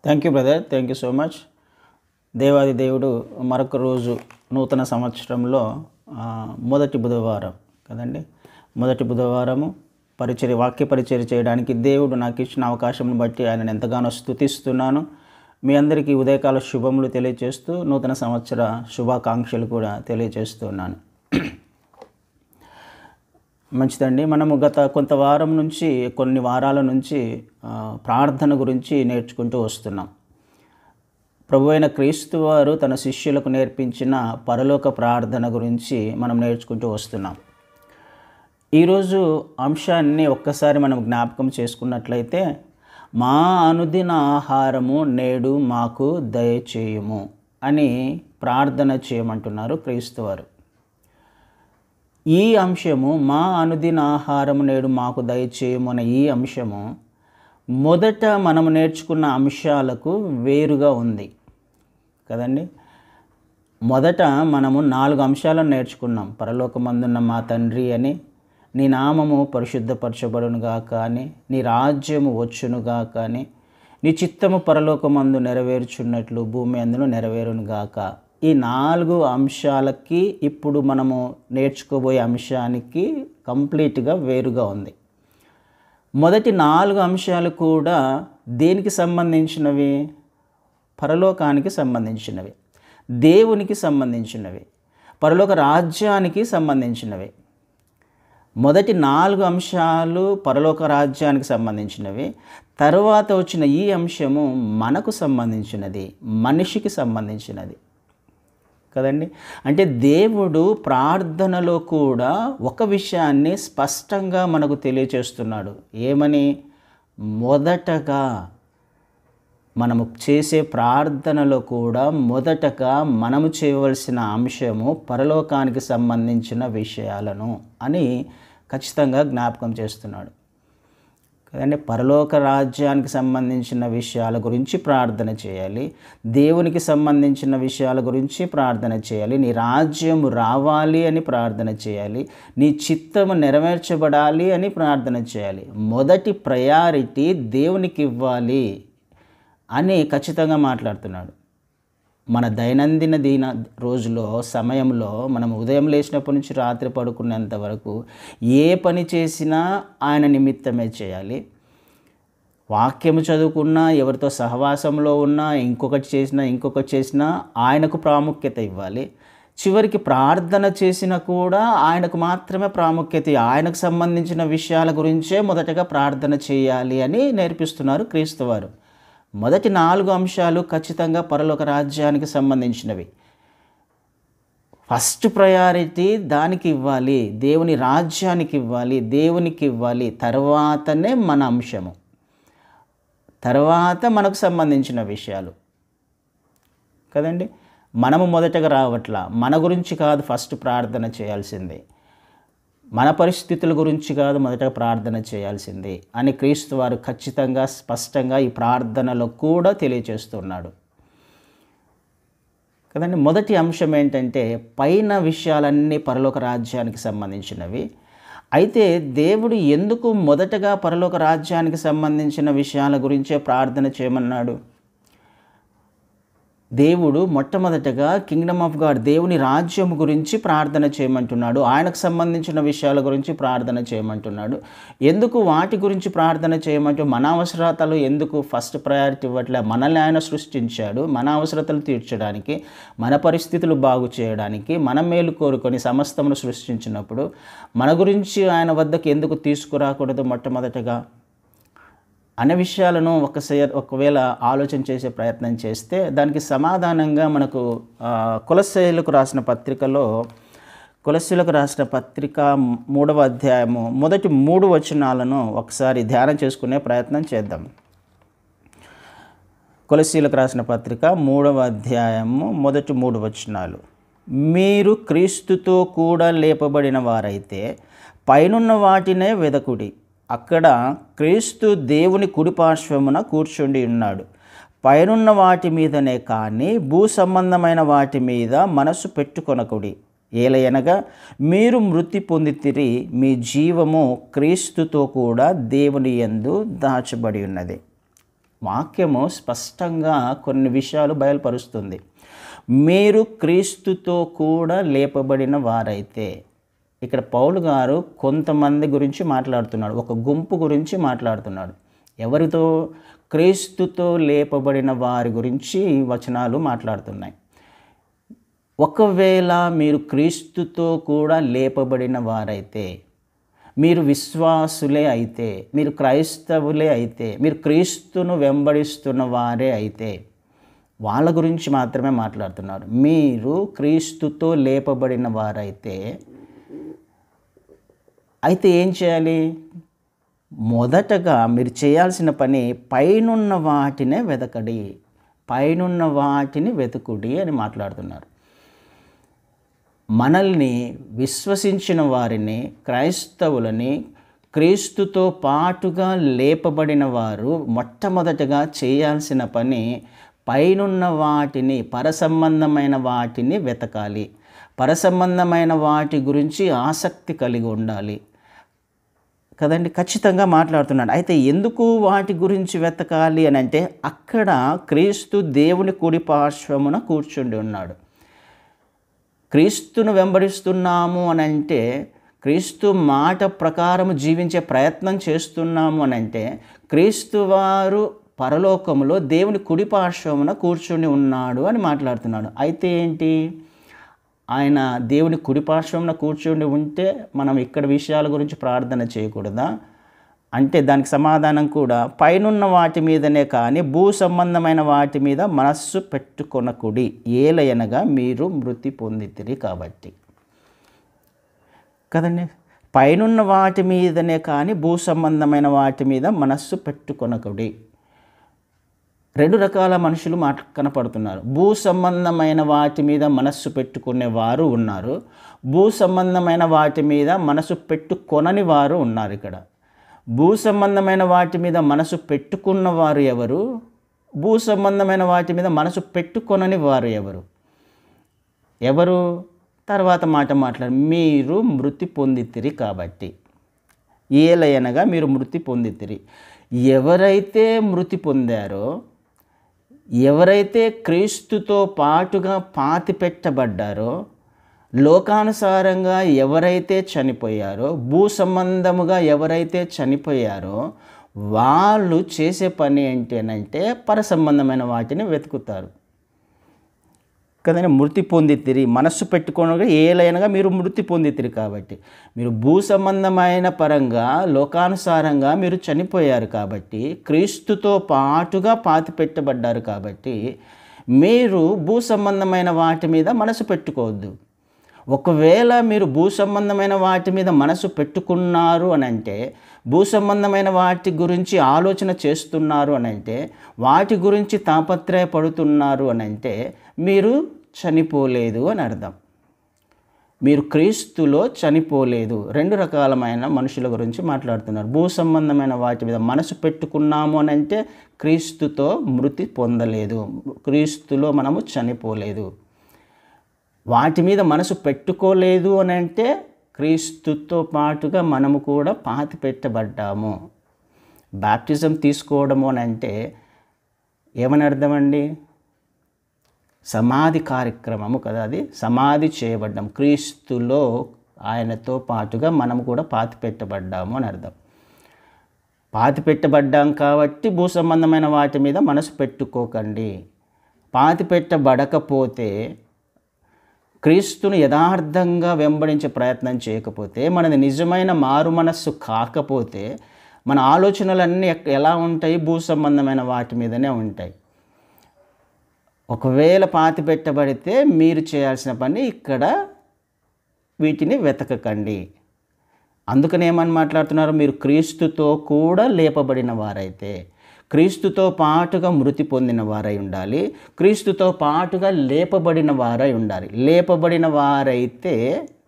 Thank you brother, thank you so much. దేవాది దేవుడు మరొక రోజు నూతన సంవత్సరంలో మొదటి బుధవారం కదండి. మొదటి బుధవారము వాక్య పరిచర్య చేయడానికి దేవుడు నాకు ఇచ్చిన అవకాశం బట్టి ఆయనను ఎంతగానో స్తుతిస్తున్నాను. మీ అందరికీ ఉదయకాల శుభములు తెలియజేస్తూ నూతన సంవత్సర శుభాకాంక్షలు కూడా తెలియజేస్తున్నాను. మంచిదండి. మనము గత కొన్ని వారాల నుంచి ప్రార్థన గురించి నేర్చుకుంటూ వస్తున్నాం. ప్రభు అయిన క్రీస్తు వారు తన శిష్యులకు నేర్పించిన పరలోక ప్రార్థన గురించి మనం నేర్చుకుంటూ వస్తున్నాం. ఈరోజు అంశాన్ని ఒక్కసారి మనం జ్ఞాపకం చేసుకున్నట్లయితే, మా అనుదిన ఆహారము నేడు మాకు దయచేయుము అని ప్రార్థన చేయమంటున్నారు క్రీస్తు వారు. ఈ అంశము, మా అనుదిన ఆహారము నేడు మాకు దయచేయము అనే ఈ అంశము మొదట మనము నేర్చుకున్న అంశాలకు వేరుగా ఉంది కదండి. మొదట మనము 4 అంశాలను నేర్చుకున్నాం. పరలోకమందున్న మా తండ్రి అని, నీ నామము పరిశుద్ధపరచబడునుగాక అని, నీ రాజ్యము వచ్చునుగాక అని, నీ చిత్తము పరలోకమందు నెరవేర్చున్నట్లు భూమి అందును నెరవేరునుగాక. ఈ 4 అంశాలకి ఇప్పుడు మనము నేర్చుకోబోయే అంశానికి కంప్లీట్గా వేరుగా ఉంది. మొదటి 4 అంశాలు కూడా దేనికి సంబంధించినవి? పరలోకానికి సంబంధించినవి, దేవునికి సంబంధించినవి, పరలోక రాజ్యానికి సంబంధించినవి. మొదటి 4 అంశాలు పరలోక రాజ్యానికి సంబంధించినవి. తర్వాత వచ్చిన ఈ అంశము మనకు సంబంధించినది, మనిషికి సంబంధించినది కదండి. అంటే దేవుడు ప్రార్థనలో కూడా ఒక విషయాన్ని స్పష్టంగా మనకు తెలియచేస్తున్నాడు. ఏమని? మొదటగా మనము చేసే ప్రార్థనలో కూడా మొదటగా మనము చేయవలసిన అంశము పరలోకానికి సంబంధించిన విషయాలను అని ఖచ్చితంగా జ్ఞాపకం చేస్తున్నాడు కదండి. పరలోక రాజ్యానికి సంబంధించిన విషయాల గురించి ప్రార్థన చేయాలి, దేవునికి సంబంధించిన విషయాల గురించి ప్రార్థన చేయాలి, నీ రాజ్యము రావాలి అని ప్రార్థన చేయాలి, నీ చిత్తము నెరవేర్చబడాలి అని ప్రార్థన చేయాలి. మొదటి ప్రయారిటీ దేవునికి ఇవ్వాలి అని ఖచ్చితంగా మాట్లాడుతున్నాడు. మన దైనందిన రోజులో సమయంలో మనం ఉదయం లేచినప్పటి నుంచి రాత్రి పడుకునేంత వరకు ఏ పని చేసినా ఆయన నిమిత్తమే చేయాలి. వాక్యము చదువుకున్నా, ఎవరితో సహవాసంలో ఉన్నా, ఇంకొకటి చేసినా ఆయనకు ప్రాముఖ్యత ఇవ్వాలి. చివరికి ప్రార్థన చేసినా కూడా ఆయనకు మాత్రమే ప్రాముఖ్యత, ఆయనకు సంబంధించిన విషయాల గురించే మొదటగా ప్రార్థన చేయాలి అని నేర్పిస్తున్నారు క్రీస్తు వారు. మొదటి 4 అంశాలు ఖచ్చితంగా పరలోక రాజ్యానికి సంబంధించినవి. ఫస్ట్ ప్రయారిటీ దానికి ఇవ్వాలి, దేవుని రాజ్యానికి ఇవ్వాలి, దేవునికి ఇవ్వాలి. తర్వాతనే మన అంశము, తర్వాత మనకు సంబంధించిన విషయాలు కదండి. మనము మొదటగా రావట్లా, మన గురించి కాదు ఫస్ట్ ప్రార్థన చేయాల్సింది, మన పరిస్థితుల గురించి కాదు మొదట ప్రార్థన చేయాల్సింది అని క్రీస్తు వారు ఖచ్చితంగా స్పష్టంగా ఈ ప్రార్థనలో కూడా తెలియచేస్తున్నాడు కదండి. మొదటి అంశం ఏంటంటే, పైన విషయాలన్నీ పరలోక రాజ్యానికి సంబంధించినవి. అయితే దేవుడు ఎందుకు మొదటగా పరలోక రాజ్యానికి సంబంధించిన విషయాల గురించే ప్రార్థన చేయమన్నాడు? దేవుడు మొట్టమొదటగా కింగ్డమ్ ఆఫ్ గాడ్, దేవుని రాజ్యం గురించి ప్రార్థన చేయమంటున్నాడు. ఆయనకు సంబంధించిన విషయాల గురించి ప్రార్థన చేయమంటున్నాడు. ఎందుకు వాటి గురించి ప్రార్థన చేయమంటూ మన అవసరతలు ఎందుకు ఫస్ట్ ప్రయారిటీ ఇవ్వట్లే? మనల్ని ఆయన సృష్టించాడు మన అవసరతలు తీర్చడానికి, మన పరిస్థితులు బాగు చేయడానికి, మన మేలు కోరుకొని సమస్తమును సృష్టించినప్పుడు మన గురించి ఆయన వద్దకు ఎందుకు తీసుకురాకూడదు మొట్టమొదటగా అనే విషయాలను ఒకవేళ ఆలోచన చేసే ప్రయత్నం చేస్తే దానికి సమాధానంగా మనకు కొలస్సీలకు రాసిన పత్రిక 3వ అధ్యాయము మొదటి 3 వచనాలను ఒకసారి ధ్యానం చేసుకునే ప్రయత్నం చేద్దాం. కొలస్సీలకు రాసిన పత్రిక 3వ అధ్యాయము మొదటి 3 వచనాలు. మీరు క్రీస్తుతో కూడా లేపబడిన వారైతే పైనున్న వాటినే వెదకుడి, అక్కడ క్రీస్తు దేవుని కుడిపార్శ్వమున కూర్చుండి ఉన్నాడు. పైనున్న వాటి మీదనే కానీ భూ సంబంధమైన వాటి మీద మనసు పెట్టుకొనకుడి. ఏలయనగా మీరు మృతి పొందితిరి, మీ జీవము క్రీస్తుతో కూడా దేవుని యందు దాచబడి ఉన్నది. వాక్యము స్పష్టంగా కొన్ని విషయాలు బయలుపరుస్తుంది. మీరు క్రీస్తుతో కూడా లేపబడిన వారైతే, ఇక్కడ పౌలు గారు కొంతమంది గురించి మాట్లాడుతున్నాడు, ఒక గుంపు గురించి మాట్లాడుతున్నాడు. ఎవరితో? క్రీస్తుతో లేపబడిన వారి గురించి వచనాలు మాట్లాడుతున్నాయి. ఒకవేళ మీరు క్రీస్తుతో కూడా లేపబడిన వారైతే, మీరు విశ్వాసులే అయితే, మీరు క్రైస్తవులే అయితే, మీరు క్రీస్తును వెంబడిస్తున్న వారే అయితే, వాళ్ళ గురించి మాత్రమే మాట్లాడుతున్నారు. మీరు క్రీస్తుతో లేపబడిన వారైతే ఏం చేయాలి? మొదటగా మీరు చేయాల్సిన పని పైనున్న వాటినే వెతకడి, పైనున్న వాటిని వెతుకుడి అని మాట్లాడుతున్నారు. మనల్ని విశ్వసించిన వారిని, క్రైస్తవులని, క్రీస్తుతో పాటుగా లేపబడిన వారు మొట్టమొదటగా చేయాల్సిన పని పైనున్న వాటిని, పరసంబంధమైన వాటిని వెతకాలి. పరసంబంధమైన వాటి గురించి ఆసక్తి కలిగి ఉండాలి కదండి. ఖచ్చితంగా మాట్లాడుతున్నాడు. అయితే ఎందుకు వాటి గురించి వెతకాలి అని అంటే, అక్కడ క్రీస్తు దేవుని కుడి పార్శ్వమున కూర్చుండి ఉన్నాడు. క్రీస్తును వెంబడిస్తున్నాము అని అంటే, క్రీస్తు మాట ప్రకారం జీవించే ప్రయత్నం చేస్తున్నాము అని అంటే, క్రీస్తు వారు పరలోకములో దేవుని కుడి పార్శ్వమున కూర్చుని ఉన్నాడు అని మాట్లాడుతున్నాడు. అయితే ఏంటి? ఆయన దేవుని కుడి పార్శ్వమున కూర్చుని ఉంటే మనం ఇక్కడ విషయాల గురించి ప్రార్థన చేయకూడదా అంటే, దానికి సమాధానం కూడా పైనున్న వాటి మీదనే కానీ భూ సంబంధమైన వాటి మీద మనస్సు పెట్టుకొనకుడి, ఏలయనగా మీరు మృతి పొందితిరి కాబట్టి. కదండి, పైనున్న వాటి మీదనే కానీ భూ సంబంధమైన వాటి మీద మనస్సు పెట్టుకొనకుడి. రెండు రకాల మనుషులు కనపడుతున్నారు. భూ సంబంధమైన వాటి మీద మనస్సు పెట్టుకునే వారు ఉన్నారు, భూ సంబంధమైన వాటి మీద మనసు పెట్టుకొనని వారు ఉన్నారు. ఇక్కడ భూ సంబంధమైన వాటి మీద మనసు పెట్టుకున్న వారు ఎవరు? భూ సంబంధమైన వాటి మీద మనసు పెట్టుకొనని వారు ఎవరు? తర్వాత మాట్లాడు. మీరు మృతి పొందితిరి కాబట్టి, ఏలయనగా మీరు మృతి పొందితిరి. ఎవరైతే మృతి పొందారో, ఎవరైతే క్రీస్తుతో పాటుగా పాతిపెట్టబడ్డారో, లోకానుసారంగా ఎవరైతే చనిపోయారో, భూ సంబంధముగా ఎవరైతే చనిపోయారో, వాళ్ళు చేసే పని ఏంటంటే పర సంబంధమైన వాటిని వెతుకుతారు కదండి. మృతి పొందితిరి, మనస్సు పెట్టుకోనగా ఏలైనగా మీరు మృతి పొందితిరి కాబట్టి, మీరు భూ సంబంధమైన పరంగా లోకానుసారంగా మీరు చనిపోయారు కాబట్టి, క్రీస్తుతో పాటుగా పాతి పెట్టబడ్డారు కాబట్టి, మీరు భూ సంబంధమైన వాటి మీద మనసు పెట్టుకోవద్దు. ఒకవేళ మీరు భూ సంబంధమైన వాటి మీద మనసు పెట్టుకున్నారు అని అంటే, భూ సంబంధమైన వాటి గురించి ఆలోచన చేస్తున్నారు అని అంటే, వాటి గురించి తాపత్రయపడుతున్నారు అని అంటే, మీరు చనిపోలేదు అని అర్థం. మీరు క్రీస్తులో చనిపోలేదు. రెండు రకాలమైన మనుషుల గురించి మాట్లాడుతున్నారు. భూ సంబంధమైన వాటి మీద మనసు పెట్టుకున్నాము అని అంటే క్రీస్తుతో మృతి పొందలేదు, క్రీస్తులో మనము చనిపోలేదు. వాటి మీద మనసు పెట్టుకోలేదు అని అంటే క్రీస్తుతో పాటుగా మనము కూడా పాతి పెట్టబడ్డాము. బాప్టిజం తీసుకోవడము అని అంటే ఏమని అర్థం అండి? సమాధి కార్యక్రమము కదా, అది సమాధి చేయబడ్డాం. క్రీస్తులో ఆయనతో పాటుగా మనము కూడా పాతి పెట్టబడ్డాము అని అర్థం. పాతి పెట్టబడ్డాం కాబట్టి భూ సంబంధమైన వాటి మీద మనసు పెట్టుకోకండి. పాతి పెట్టబడకపోతే, క్రీస్తును యథార్థంగా వెంబడించే ప్రయత్నం చేయకపోతే, మనది నిజమైన మారు మనస్సు కాకపోతే, మన ఆలోచనలన్నీ ఎలా ఉంటాయి? భూ సంబంధమైన వాటి మీదనే ఉంటాయి. ఒకవేళ పాతి పెట్టబడితే మీరు చేయాల్సిన పని ఇక్కడ వీటిని వెతకకండి. అందుకని ఏమని మాట్లాడుతున్నారు? మీరు క్రీస్తుతో కూడా లేపబడిన వారైతే, క్రీస్తుతో పాటుగా మృతి పొందిన వారై ఉండాలి, క్రీస్తుతో పాటుగా లేపబడిన వారై ఉండాలి. లేపబడిన వారైతే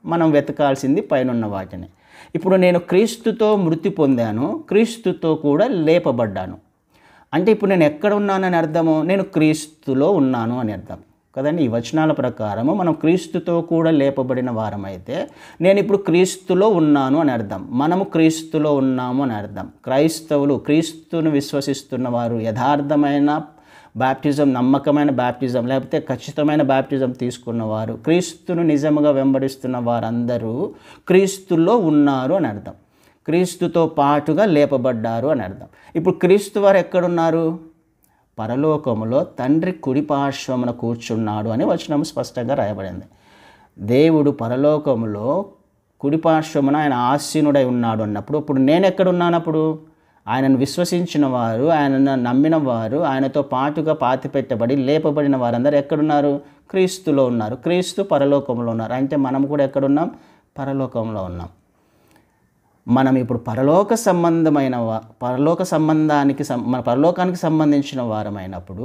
మనం వెతకాల్సింది పైనున్న వాటిని. ఇప్పుడు నేను క్రీస్తుతో మృతి పొందాను, క్రీస్తుతో కూడా లేపబడ్డాను అంటే ఇప్పుడు నేను ఎక్కడ ఉన్నానని అర్థము? నేను క్రీస్తులో ఉన్నాను అని అర్థం కదండి. ఈ వచనాల ప్రకారము మనం క్రీస్తుతో కూడా లేపబడిన వారమైతే నేను ఇప్పుడు క్రీస్తులో ఉన్నాను అని అర్థం, మనము క్రీస్తులో ఉన్నాము అని అర్థం. క్రైస్తవులు, క్రీస్తును విశ్వసిస్తున్న వారు, యథార్థమైన బాప్టిజం, నమ్మకమైన బాప్టిజం లేకపోతే ఖచ్చితమైన బాప్టిజం తీసుకున్నవారు, క్రీస్తును నిజముగా వెంబడిస్తున్న వారందరూ క్రీస్తులో ఉన్నారు అని అర్థం. క్రీస్తుతో పాటుగా లేపబడ్డారు అని అర్థం. ఇప్పుడు క్రీస్తు వారు ఎక్కడున్నారు? పరలోకములో తండ్రి కుడిపార్శ్వమున కూర్చున్నాడు అని వచనం స్పష్టంగా రాయబడింది. దేవుడు పరలోకములో కుడిపార్శ్వమున ఆయన ఆసీనుడై ఉన్నాడు అన్నప్పుడు, ఇప్పుడు నేను ఎక్కడున్నానప్పుడు? ఆయనను విశ్వసించిన వారు, ఆయనను నమ్మిన వారు, ఆయనతో పాటుగా పాతిపెట్టబడి లేపబడిన వారందరూ ఎక్కడున్నారు? క్రీస్తులో ఉన్నారు. క్రీస్తు పరలోకంలో ఉన్నారు. అంటే మనం కూడా ఎక్కడున్నాం? పరలోకంలో ఉన్నాం. మనం ఇప్పుడు పరలోకానికి సంబంధించిన వారమైనప్పుడు,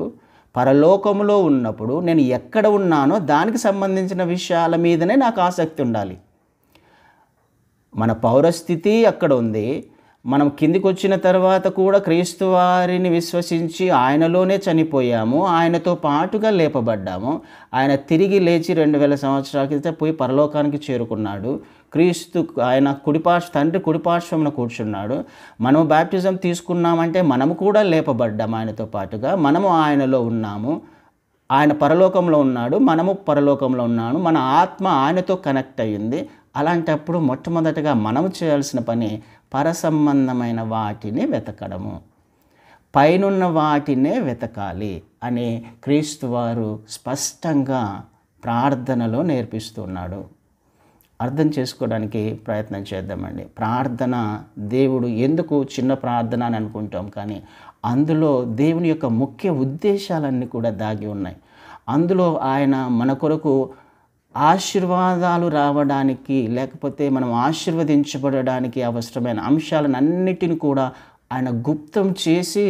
పరలోకములో ఉన్నప్పుడు నేను ఎక్కడ ఉన్నానో దానికి సంబంధించిన విషయాల మీదనే నాకు ఆసక్తి ఉండాలి. మన పౌరస్థితి అక్కడ ఉంది. మనం కిందికి వచ్చిన తర్వాత కూడా క్రీస్తు వారిని విశ్వసించి ఆయనలోనే చనిపోయాము, ఆయనతో పాటుగా లేపబడ్డాము. ఆయన తిరిగి లేచి 2000 సంవత్సరాల క్రితం పోయి పరలోకానికి చేరుకున్నాడు. క్రీస్తు ఆయన తండ్రి కుడిపార్శ్వమున కూర్చున్నాడు. మనము బాప్టిజం తీసుకున్నామంటే మనము కూడా లేపబడ్డాము ఆయనతో పాటుగా. మనము ఆయనలో ఉన్నాము. ఆయన పరలోకంలో ఉన్నాడు, మనము పరలోకంలో ఉన్నాము. మన ఆత్మ ఆయనతో కనెక్ట్ అయ్యింది. అలాంటప్పుడు మొట్టమొదటగా మనము చేయాల్సిన పని పరసంబంధమైన వాటిని వెతకడము, పైనున్న వాటినే వెతకాలి అని క్రీస్తు వారు స్పష్టంగా ప్రార్థనలో నేర్పిస్తున్నాడు. అర్థం చేసుకోవడానికి ప్రయత్నం చేద్దామండి. ప్రార్థన, దేవుడు ఎందుకు చిన్న ప్రార్థన అని అనుకుంటాం, కానీ అందులో దేవుని యొక్క ముఖ్య ఉద్దేశాలన్నీ కూడా దాగి ఉన్నాయి. అందులో ఆయన మన కొరకు ఆశీర్వాదాలు రావడానికి, లేకపోతే మనం ఆశీర్వదించబడడానికి అవసరమైన అంశాలన్నిటిని కూడా ఆయన గుప్తం చేసి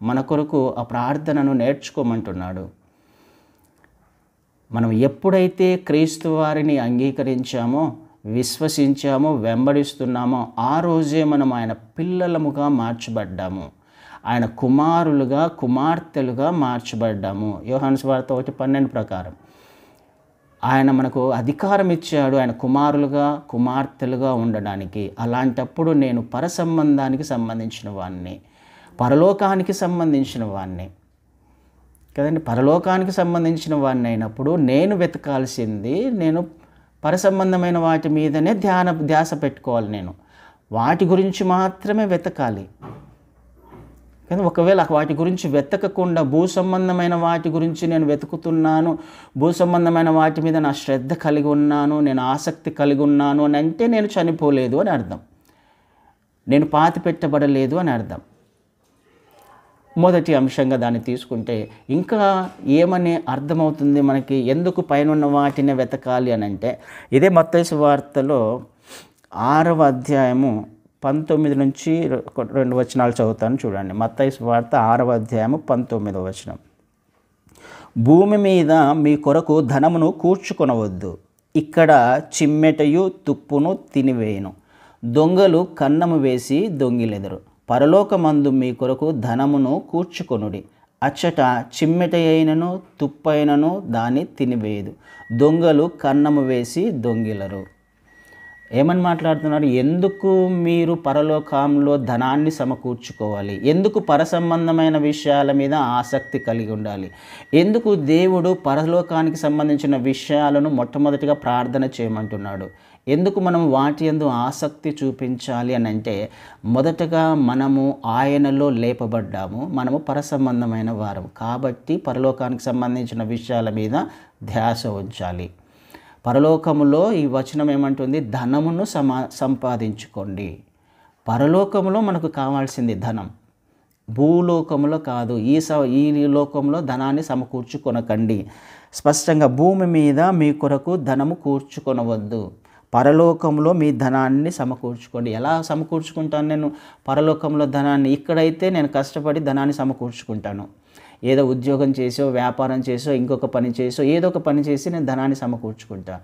మన కొరకు ఆ ప్రార్థనను నేర్చుకోమంటున్నాడు. మనం ఎప్పుడైతే క్రీస్తు వారిని అంగీకరించామో, విశ్వసించామో, వెంబడిస్తున్నామో ఆ రోజే మనం ఆయన పిల్లలముగా మార్చబడ్డాము. ఆయన కుమారులుగా, కుమార్తెలుగా మార్చబడ్డాము. యోహాను సువార్త 1:12 ప్రకారం ఆయన మనకు అధికారం ఇచ్చాడు ఆయన కుమారులుగా, కుమార్తెలుగా ఉండడానికి. అలాంటప్పుడు నేను పరసంబంధానికి సంబంధించిన వాడిని, పరలోకానికి సంబంధించిన వాడిని కదండి. పరలోకానికి సంబంధించిన వాడిని అయినప్పుడు నేను వెతకాల్సింది, నేను పరసంబంధమైన వాటి మీదనే ధ్యాస పెట్టుకోవాలి. నేను వాటి గురించి మాత్రమే వెతకాలి. కానీ ఒకవేళ వాటి గురించి వెతకకుండా భూ సంబంధమైన వాటి గురించి నేను వెతుకుతున్నాను, భూ సంబంధమైన వాటి మీద నా శ్రద్ధ కలిగి ఉన్నాను, నేను ఆసక్తి కలిగి ఉన్నాను అని అంటే నేను చనిపోలేదు అని అర్థం, నేను పాతి పెట్టబడలేదు అని అర్థం. మొదటి అంశంగా దాన్ని తీసుకుంటే ఇంకా ఏమని అర్థమవుతుంది మనకి? ఎందుకు పైన వాటిని వెతకాలి అని అంటే, ఇదే మత్తయి సువార్తలో 6వ అధ్యాయము 19 నుంచి 2 వచనాలు చదువుతాను చూడండి. మత్తయి సువార్త 6వ అధ్యాయము 19వ వచనం. భూమి మీద మీ కొరకు ధనమును కూర్చుకొనవద్దు, ఇక్కడ చిమ్మెటయు తుప్పును తినివేయును, దొంగలు కన్నము వేసి దొంగిలెదరు. పరలోకమందు మీ కొరకు ధనమును కూర్చుకొనుడి, అచ్చట చిమ్మెటయైనను తుప్పైనను దాన్ని తినివేయదు, దొంగలు కన్నము వేసి దొంగిలరు. ఏమని మాట్లాడుతున్నారు? ఎందుకు మీరు పరలోకంలో ధనాన్ని సమకూర్చుకోవాలి? ఎందుకు పరసంబంధమైన విషయాల మీద ఆసక్తి కలిగి ఉండాలి? ఎందుకు దేవుడు పరలోకానికి సంబంధించిన విషయాలను మొట్టమొదటిగా ప్రార్థన చేయమంటున్నాడు? ఎందుకు మనం వాటి యందు ఆసక్తి చూపించాలి అని అంటే, మొదటగా మనము ఆయనలో లేపబడ్డాము, మనము పరసంబంధమైన వారం కాబట్టి పరలోకానికి సంబంధించిన విషయాల మీద ధ్యాస ఉంచాలి. పరలోకములో ఈ వచనం ఏమంటుంది? ధనమును సంపాదించుకోండి. పరలోకములో మనకు కావాల్సింది ధనం, భూలోకములో కాదు. ఈ లోకంలో ధనాన్ని సమకూర్చుకొనకండి. స్పష్టంగా భూమి మీద మీ కొరకు ధనము కూర్చుకొనవద్దు, పరలోకంలో మీ ధనాన్ని సమకూర్చుకోండి. ఎలా సమకూర్చుకుంటాను నేను పరలోకంలో ధనాన్ని? ఇక్కడైతే నేను కష్టపడి ధనాన్ని సమకూర్చుకుంటాను, ఏదో ఉద్యోగం చేసో, వ్యాపారం చేసో, ఇంకొక పని చేసో, ఏదో ఒక పని చేసి నేను ధనాన్ని సమకూర్చుకుంటా.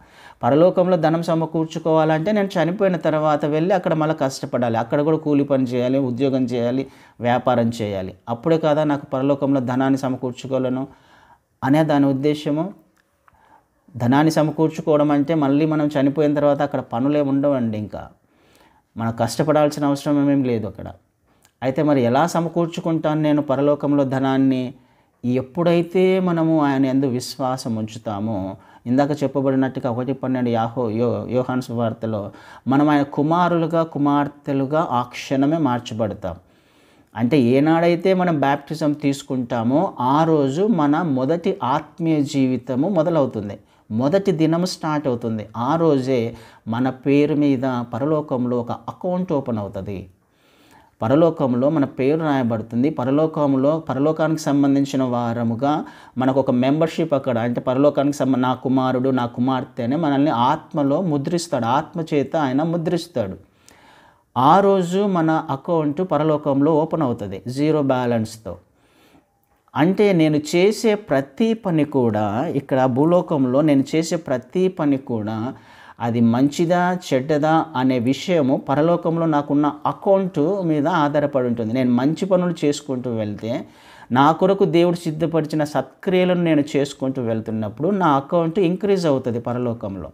పరలోకంలో ధనం సమకూర్చుకోవాలంటే నేను చనిపోయిన తర్వాత వెళ్ళి అక్కడ మళ్ళీ కష్టపడాలి, అక్కడ కూడా కూలి పని చేయాలి, ఉద్యోగం చేయాలి, వ్యాపారం చేయాలి. అప్పుడే కదా నాకు పరలోకంలో ధనాన్ని సమకూర్చుకోలేను అనే దాని ఉద్దేశము. ధనాన్ని సమకూర్చుకోవడం అంటే మళ్ళీ మనం చనిపోయిన తర్వాత అక్కడ పనులే ఉండవండి. ఇంకా మనం కష్టపడాల్సిన అవసరం ఏమేం లేదు అక్కడ. అయితే మరి ఎలా సమకూర్చుకుంటాను నేను పరలోకంలో ధనాన్ని? ఎప్పుడైతే మనము ఆయన యందు విశ్వాసం ఉంచుతామో, ఇందాక చెప్పబడినట్టుగా 1:12 యోహాను సువార్తలో మనం ఆయన కుమారులుగా కుమార్తెలుగా ఆ క్షణమే మార్చబడతాం. అంటే ఏనాడైతే మనం బ్యాప్టిజం తీసుకుంటామో ఆ రోజు మన మొదటి ఆత్మీయ జీవితము మొదలవుతుంది. మొదటి దినము స్టార్ట్ అవుతుంది. ఆ రోజే మన పేరు మీద పరలోకంలో ఒక అకౌంట్ ఓపెన్ అవుతుంది. పరలోకంలో మన పేరు రాయబడుతుంది. పరలోకానికి సంబంధించిన వారముగా మనకు ఒక మెంబర్షిప్ అక్కడ, అంటే పరలోకానికి నా కుమారుడు నా కుమార్తె అని మనల్ని ఆత్మలో ముద్రిస్తాడు. ఆత్మ చేత ఆయన ముద్రిస్తాడు. ఆ రోజు మన అకౌంట్ పరలోకంలో ఓపెన్ అవుతుంది 0 బ్యాలెన్స్తో. అంటే నేను చేసే ప్రతి పని కూడా ఇక్కడ భూలోకంలో నేను చేసే ప్రతి పని కూడా అది మంచిదా చెడ్డదా అనే విషయము పరలోకంలో నాకున్న అకౌంట్ మీద ఆధారపడి ఉంటుంది. నేను మంచి పనులు చేసుకుంటూ వెళ్తే, నా కొరకు దేవుడు సిద్ధపరిచిన సత్క్రియలను నేను చేసుకుంటూ వెళ్తున్నప్పుడు నా అకౌంట్ ఇంక్రీజ్ అవుతుంది పరలోకంలో.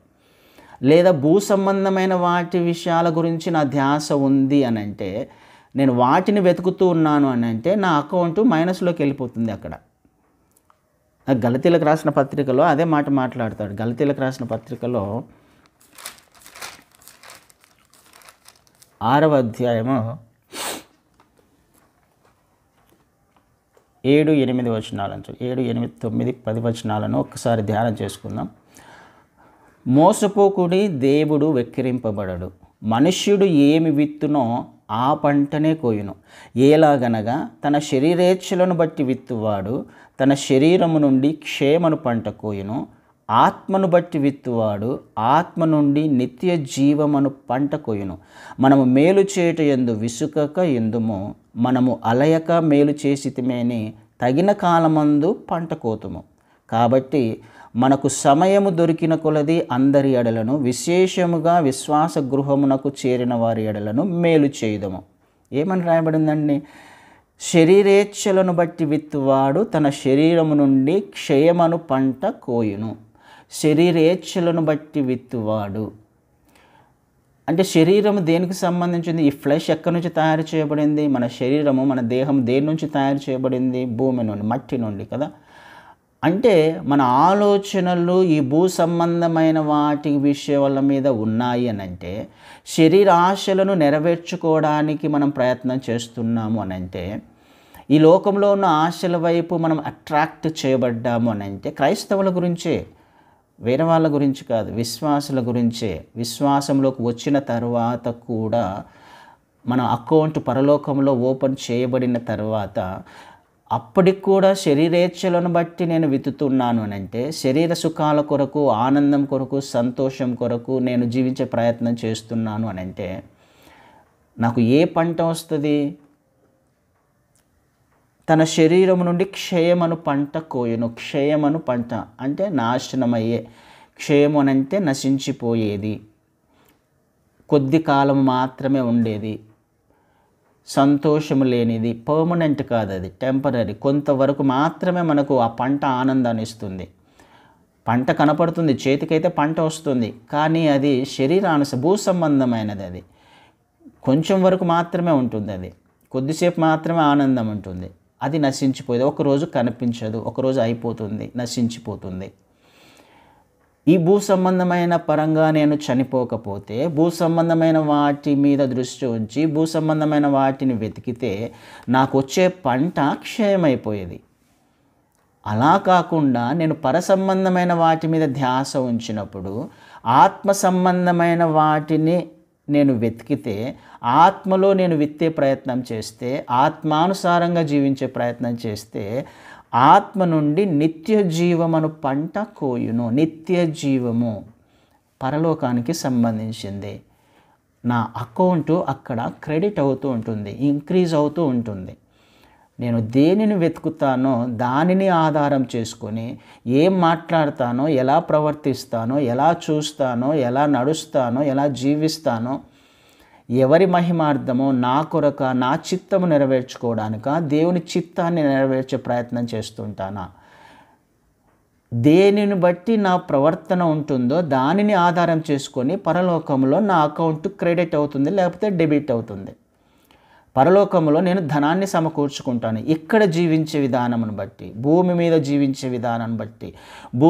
లేదా భూ సంబంధమైన వాటి విషయాల గురించి నా ధ్యాస ఉంది అని అంటే, నేను వాటిని వెతుకుతూ ఉన్నాను అని అంటే నా అకౌంట్ మైనస్లోకి వెళ్ళిపోతుంది. అక్కడ గలతీలకు రాసిన పత్రికలో అదే మాట మాట్లాడతాడు. గలతీలకు రాసిన పత్రికలో 6వ అధ్యాయము 7, 8 వచనాలను 7, 8, 9, 10 వచనాలను ఒక్కసారి ధ్యానం చేసుకుందాం. మోసపోకుడి, దేవుడు వెక్కిరింపబడడు. మనుష్యుడు ఏమి విత్తునో ఆ పంటనే కోయును. ఏలాగనగా తన శరీరేచ్ఛలను బట్టి విత్తువాడు తన శరీరము నుండి క్షేమను పంట కోయును. ఆత్మను బట్టి విత్తువాడు ఆత్మ నుండి నిత్య జీవమను పంట కోయును. మనము మేలు చేయుట యందు విసుకక ఎందుము, మనము అలయక మేలు చేసితిమేని తగిన కాలమందు పంట కోతుము. కాబట్టి మనకు సమయము దొరికిన కొలది అందరి ఎడలను, విశేషముగా విశ్వాస గృహమునకు చేరిన వారి ఎడలను మేలు చేయుదము. ఏమని రాయబడిందండి? శరీరేచ్ఛలను బట్టి విత్తువాడు తన శరీరము నుండి క్షయమను పంట కోయును. శరీరేచ్ఛలను బట్టి విత్తువాడు అంటే శరీరము దేనికి సంబంధించింది? ఈ ఫ్లెష్ ఎక్కడి నుంచి తయారు చేయబడింది? మన శరీరము, మన దేహం దేని నుంచి తయారు చేయబడింది? భూమి నుండి, మట్టి నుండి కదా. అంటే మన ఆలోచనలు ఈ భూ సంబంధమైన వాటి విషయాల మీద ఉన్నాయి అని అంటే, శరీర ఆశలను నెరవేర్చుకోవడానికి మనం ప్రయత్నం చేస్తున్నాము అని అంటే, ఈ లోకంలో ఉన్న ఆశల వైపు మనం అట్రాక్ట్ చేయబడ్డాము అని అంటే, క్రైస్తవుల గురించే, వేరే వాళ్ళ గురించి కాదు, విశ్వాసుల గురించే. విశ్వాసంలోకి వచ్చిన తర్వాత కూడా మన అకౌంట్ పరలోకంలో ఓపెన్ చేయబడిన తర్వాత అప్పటికి కూడా శరీరేచ్ఛలను బట్టి నేను విత్తుతున్నాను అని అంటే, శరీర సుఖాల కొరకు, ఆనందం కొరకు, సంతోషం కొరకు నేను జీవించే ప్రయత్నం చేస్తున్నాను అని అంటే నాకు ఏ పంట వస్తుంది? తన శరీరం నుండి క్షయమను పంట కోయును. క్షయమను పంట అంటే నాశనమయ్యే, క్షయము అని అంటే నశించిపోయేది, కొద్ది కాలం మాత్రమే ఉండేది, సంతోషము లేనిది, పర్మనెంట్ కాదు, అది టెంపరీ, కొంతవరకు మాత్రమే మనకు ఆ పంట ఆనందాన్ని ఇస్తుంది. పంట కనపడుతుంది, చేతికైతే పంట వస్తుంది, కానీ అది భూ సంబంధమైనది. అది కొంచెం వరకు మాత్రమే ఉంటుంది, అది కొద్దిసేపు మాత్రమే ఆనందం ఉంటుంది. అది నశించిపోయేది, ఒకరోజు కనిపించదు, ఒకరోజు అయిపోతుంది, నశించిపోతుంది. ఈ భూ సంబంధమైన పరంగా నేను చనిపోకపోతే, భూ సంబంధమైన వాటి మీద దృష్టి ఉంచి భూ సంబంధమైన వాటిని వెతికితే నాకు వచ్చే పంట క్షయమైపోయేది. అలా కాకుండా నేను పరసంబంధమైన వాటి మీద ధ్యాస ఉంచినప్పుడు, ఆత్మ సంబంధమైన వాటిని నేను వెతికితే, ఆత్మలో నేను విత్తే ప్రయత్నం చేస్తే, ఆత్మానుసారంగా జీవించే ప్రయత్నం చేస్తే, ఆత్మ నుండి నిత్య జీవమను పంట కోయును. నిత్య జీవము పరలోకానికి సంబంధించింది. నా అకౌంటు అక్కడ క్రెడిట్ అవుతూ ఉంటుంది, ఇంక్రీజ్ అవుతూ ఉంటుంది. నేను దేనిని వెతుకుతానో దానిని ఆధారం చేసుకొని ఏం మాట్లాడతానో, ఎలా ప్రవర్తిస్తానో, ఎలా చూస్తానో, ఎలా నడుస్తానో, ఎలా జీవిస్తానో, ఎవరి మహిమార్థమో, నా కొరక, నా చిత్తము నెరవేర్చుకోవడానిక, దేవుని చిత్తాన్ని నెరవేర్చే ప్రయత్నం చేస్తుంటానా? దేనిని బట్టి నా ప్రవర్తన ఉంటుందో దానిని ఆధారం చేసుకొని పరలోకంలో నా అకౌంట్ క్రెడిట్ అవుతుంది, లేకపోతే డెబిట్ అవుతుంది. పరలోకంలో నేను ధనాన్ని సమకూర్చుకుంటాను. ఇక్కడ జీవించే విధానమును బట్టి, భూమి మీద జీవించే విధానాన్ని బట్టి, భూ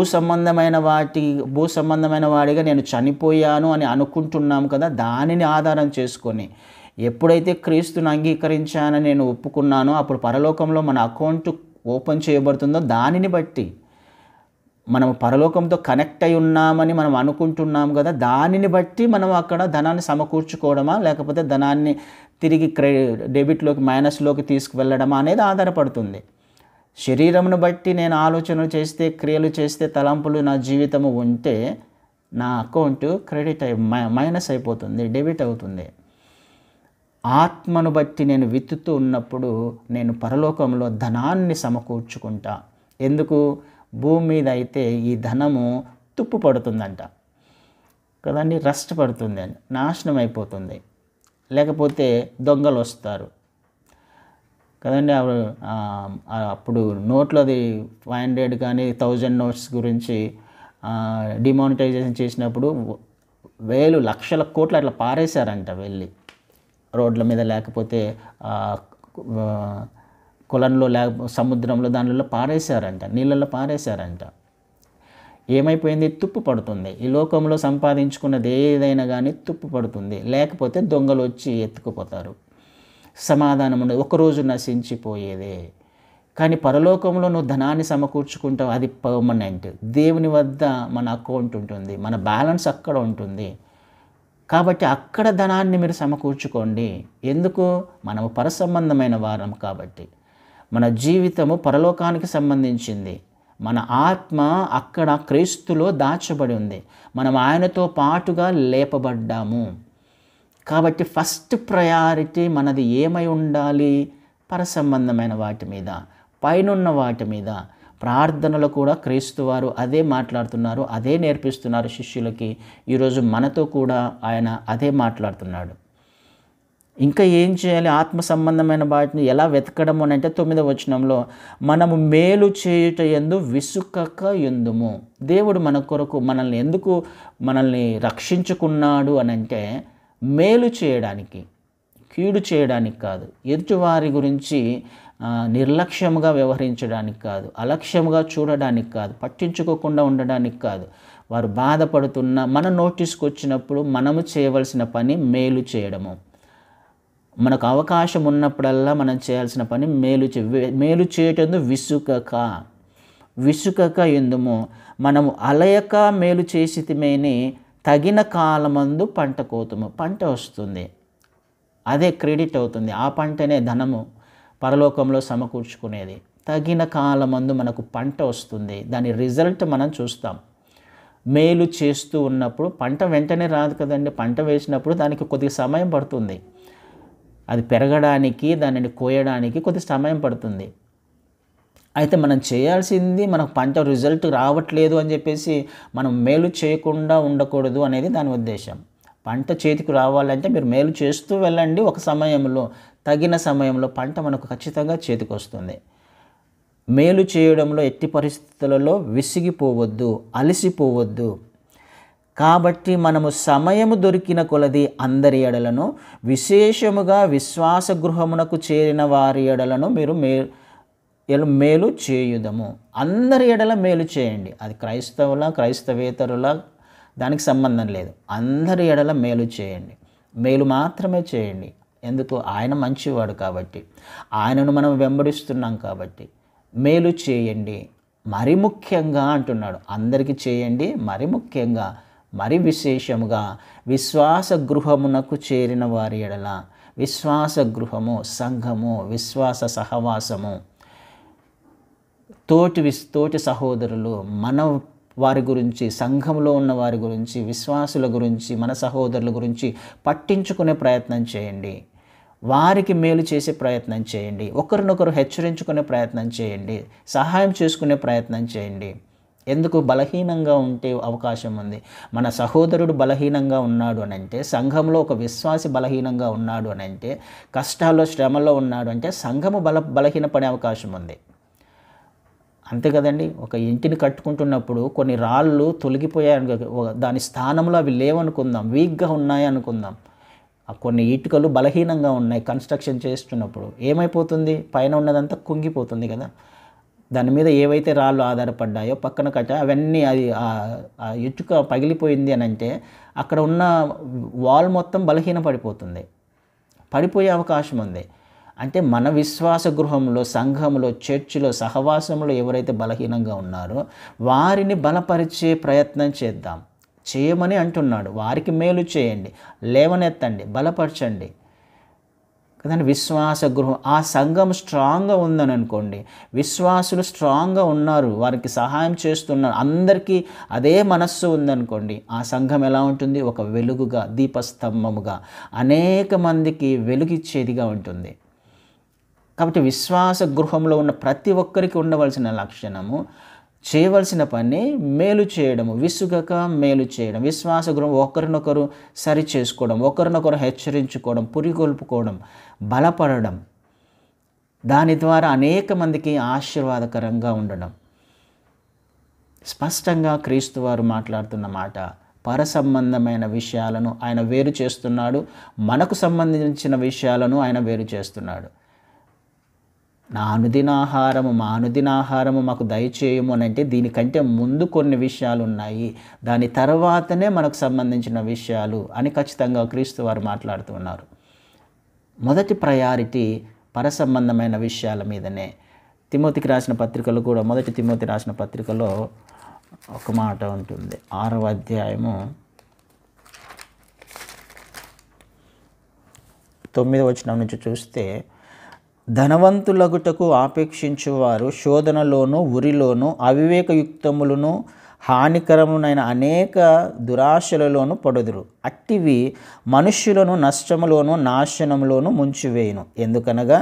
సంబంధమైన వాడిగా నేను చనిపోయాను అని అనుకుంటున్నాం కదా, దానిని ఆధారం చేసుకొని ఎప్పుడైతే క్రీస్తుని అంగీకరించానని నేను ఒప్పుకున్నానో అప్పుడు పరలోకంలో మన అకౌంట్ ఓపెన్ చేయబడుతుందో దానిని బట్టి, మనం పరలోకంతో కనెక్ట్ అయి ఉన్నామని మనం అనుకుంటున్నాం కదా, దానిని బట్టి మనం అక్కడ ధనాన్ని సమకూర్చుకోవడమా లేకపోతే ధనాన్ని తిరిగి డెబిట్లోకి మైనస్లోకి తీసుకువెళ్ళడమా అనేది ఆధారపడుతుంది. శరీరమును బట్టి నేను ఆలోచనలు చేస్తే, క్రియలు చేస్తే, తలంపులు నా జీవితము ఉంటే నా అకౌంట్ క్రెడిట్ మైనస్ అయిపోతుంది, డెబిట్ అవుతుంది. ఆత్మను బట్టి నేను విత్తుతూ ఉన్నప్పుడు నేను పరలోకంలో ధనాన్ని సమకూర్చుకుంటా. ఎందుకు? భూమి మీద అయితే ఈ ధనము తుప్పు పడుతుందంట కదండి, రస్ట్ పడుతుంది, నాశనం అయిపోతుంది, లేకపోతే దొంగలు వస్తారు కదండి. అప్పుడు నోట్లో అది 500 కానీ 1000 నోట్స్ గురించి డిమానిటైజేషన్ చేసినప్పుడు వేలు లక్షల కోట్లు అట్లా పారేశారంట, వెళ్ళి రోడ్ల మీద లేకపోతే కొలంలో సముద్రంలో దానిలో పారేశారంట, నీళ్ళల్లో పారేశారంట. ఏమైపోయింది? తుప్పు పడుతుంది. ఈ లోకంలో సంపాదించుకున్నది ఏదైనా కానీ తుప్పు పడుతుంది, లేకపోతే దొంగలు వచ్చి ఎత్తుకుపోతారు. సమాధానం ఉండదు, ఒకరోజు నశించిపోయేదే. కానీ పరలోకంలో నువ్వు ధనాన్ని సమకూర్చుకుంటావు, అది పర్మనెంట్. దేవుని వద్ద మన అకౌంట్ ఉంటుంది, మన బ్యాలెన్స్ అక్కడ ఉంటుంది. కాబట్టి అక్కడ ధనాన్ని మీరు సమకూర్చుకోండి. ఎందుకు? మనము పరసంబంధమైన వారం కాబట్టి. మన జీవితము పరలోకానికి సంబంధించింది. మన ఆత్మ అక్కడ క్రీస్తులో దాచబడి ఉంది. మనం ఆయనతో పాటుగా లేపబడ్డాము. కాబట్టి ఫస్ట్ ప్రయారిటీ మనది ఏమై ఉండాలి? పరసంబంధమైన వాటి మీద, పైనున్న వాటి మీద. ప్రార్థనలో కూడా క్రీస్తు వారు అదే మాట్లాడుతున్నారు, అదే నేర్పిస్తున్నారు శిష్యులకి. ఈరోజు మనతో కూడా ఆయన అదే మాట్లాడుతున్నాడు. ఇంకా ఏం చేయాలి? ఆత్మ సంబంధమైన వాటిని ఎలా వెతకడం అని అంటే 9వ వచనంలో, మనము మేలు చేయుట యందు విసుకక యుందుము. దేవుడు మన కొరకు మనల్ని రక్షించుకున్నాడు అని అంటే మేలు చేయడానికి, కీడు చేయడానికి కాదు. ఎదుటివారి గురించి నిర్లక్ష్యముగా వ్యవహరించడానికి కాదు, అలక్ష్యముగా చూడడానికి కాదు, పట్టించుకోకుండా ఉండడానికి కాదు. వారు బాధపడుతున్న మన నోటీస్కి వచ్చినప్పుడు మనము చేయవలసిన పని మేలు చేయడము. మనకు అవకాశం ఉన్నప్పుడల్లా మనం చేయాల్సిన పని మేలు చేయటందు విసుకక ఎందుము. మనము అలయక మేలు చేసితిమేని తగిన కాలమందు పంట కోతుము. పంట వస్తుంది, అదే క్రెడిట్ అవుతుంది. ఆ పంటనే ధనము పరలోకంలో సమకూర్చుకునేది. తగిన కాలమందు మనకు పంట వస్తుంది, దాని రిజల్ట్ మనం చూస్తాం. మేలు చేస్తూ ఉన్నప్పుడు పంట వెంటనే రాదు కదండి. పంట వేసినప్పుడు దానికి కొద్దిగా సమయం పడుతుంది, అది పెరగడానికి, దానిని కోయడానికి కొద్ది సమయం పడుతుంది. అయితే మనం చేయాల్సింది, మనకు పంట రిజల్ట్ రావట్లేదు అని చెప్పేసి మనం మేలు చేయకుండా ఉండకూడదు అనేది దాని ఉద్దేశం. పంట చేతికి రావాలంటే మీరు మేలు చేస్తూ వెళ్ళండి. ఒక సమయంలో, తగిన సమయంలో పంట మనకు ఖచ్చితంగా చేతికి వస్తుంది. మేలు చేయడంలో ఎట్టి పరిస్థితులలో విసిగిపోవద్దు, అలసిపోవద్దు. కాబట్టి మనము సమయము దొరికిన కొలది అందరి ఎడలను, విశేషముగా విశ్వాస గృహమునకు చేరిన వారి ఎడలను మీరు మేలు చేయుదము. అందరి ఎడల మేలు చేయండి. అది క్రైస్తవేతరుల దానికి సంబంధం లేదు. అందరి ఎడల మేలు చేయండి, మేలు మాత్రమే చేయండి. ఎందుకు? ఆయన మంచివాడు కాబట్టి, ఆయనను మనం వెంబడిస్తున్నాం కాబట్టి. మేలు చేయండి. మరి ముఖ్యంగా అంటున్నాడు, అందరికీ చేయండి, మరి ముఖ్యంగా, మరి విశేషముగా విశ్వాస గృహమునకు చేరిన వారి ఎడల. విశ్వాస గృహము, సంఘము, విశ్వాస సహవాసము, తోటి సహోదరులు, మన వారి గురించి, సంఘంలో ఉన్న వారి గురించి, విశ్వాసుల గురించి, మన సహోదరుల గురించి పట్టించుకునే ప్రయత్నం చేయండి. వారికి మేలు చేసే ప్రయత్నం చేయండి. ఒకరినొకరు హెచ్చరించుకునే ప్రయత్నం చేయండి. సహాయం చేసుకునే ప్రయత్నం చేయండి. ఎందుకు? బలహీనంగా ఉంటే అవకాశం ఉంది. మన సహోదరుడు బలహీనంగా ఉన్నాడు అని అంటే, సంఘంలో ఒక విశ్వాసి బలహీనంగా ఉన్నాడు అని అంటే, కష్టాల్లో శ్రమలో ఉన్నాడు అంటే సంఘము బలహీనపడే అవకాశం ఉంది. అంతే కదండి. ఒక ఇంటిని కట్టుకుంటున్నప్పుడు కొన్ని రాళ్ళు తొలగిపోయాయి, దాని స్థానంలో అవి లేవనుకుందాం, వీక్గా ఉన్నాయి అనుకుందాం. కొన్ని ఇటుకలు బలహీనంగా ఉన్నాయి, కన్స్ట్రక్షన్ చేస్తున్నప్పుడు ఏమైపోతుంది, పైన ఉన్నదంతా కుంగిపోతుంది కదా. దాని మీద ఏవైతే రాళ్ళు ఆధారపడ్డాయో పక్కన కట్ట అవన్నీ అది ఆ ఇటుక పగిలిపోయింది అని అంటే అక్కడ ఉన్న వాల్ మొత్తం బలహీన పడిపోతుంది, పడిపోయే అవకాశం ఉంది. అంటే మన విశ్వాస గృహంలో, సంఘంలో, చర్చిలో, సహవాసంలో ఎవరైతే బలహీనంగా ఉన్నారో వారిని బలపరిచే ప్రయత్నం చేద్దాం, చేయమని అంటున్నాడు. వారికి మేలు చేయండి, లేవనెత్తండి, బలపరచండి కదండి. విశ్వాస గృహం, ఆ సంఘం స్ట్రాంగ్గా ఉందని అనుకోండి, విశ్వాసులు స్ట్రాంగ్గా ఉన్నారు, వారికి సహాయం చేస్తున్నారు, అందరికీ అదే మనస్సు ఉందనుకోండి, ఆ సంఘం ఎలా ఉంటుంది, ఒక వెలుగుగా, దీపస్తంభముగా, అనేక మందికి వెలుగిచ్చేదిగా ఉంటుంది. కాబట్టి విశ్వాస గృహంలో ఉన్న ప్రతి ఒక్కరికి ఉండవలసిన లక్షణము, చేయవలసిన పని మేలు చేయడము, విసుగక మేలు చేయడం. విశ్వాస గృహం ఒకరినొకరు సరి చేసుకోవడం, ఒకరినొకరు హెచ్చరించుకోవడం, పురిగొల్పుకోవడం, బలపడడం, దాని ద్వారా అనేక మందికి ఆశీర్వాదకరంగా ఉండడం. స్పష్టంగా క్రీస్తు వారు మాట్లాడుతున్న మాట, పరసంబంధమైన విషయాలను ఆయన వేరు చేస్తున్నాడు, మనకు సంబంధించిన విషయాలను ఆయన వేరు చేస్తున్నాడు. మా అనుదినాహారము మాకు దయచేయము అని అంటే దీనికంటే ముందు కొన్ని విషయాలు ఉన్నాయి, దాని తర్వాతనే మనకు సంబంధించిన విషయాలు అని ఖచ్చితంగా క్రీస్తు వారు మాట్లాడుతున్నారు. మొదటి ప్రయారిటీ పరసంబంధమైన విషయాల మీదనే. తిమోతికి రాసిన పత్రికలో కూడా, మొదటి తిమోతి రాసిన పత్రికలో ఒక మాట ఉంటుంది, 6వ అధ్యాయము 9వ వచనం నుంచి చూస్తే, ధనవంతులగుటకు ఆపేక్షించువారు శోధనలోను, ఉరిలోను, అవివేకయుక్తములను, హానికరమునైన అనేక దురాశలలోను పడుదురు. అట్టివి మనుష్యులను నష్టములోను, నాశనములోను ముంచివేయును. ఎందుకనగా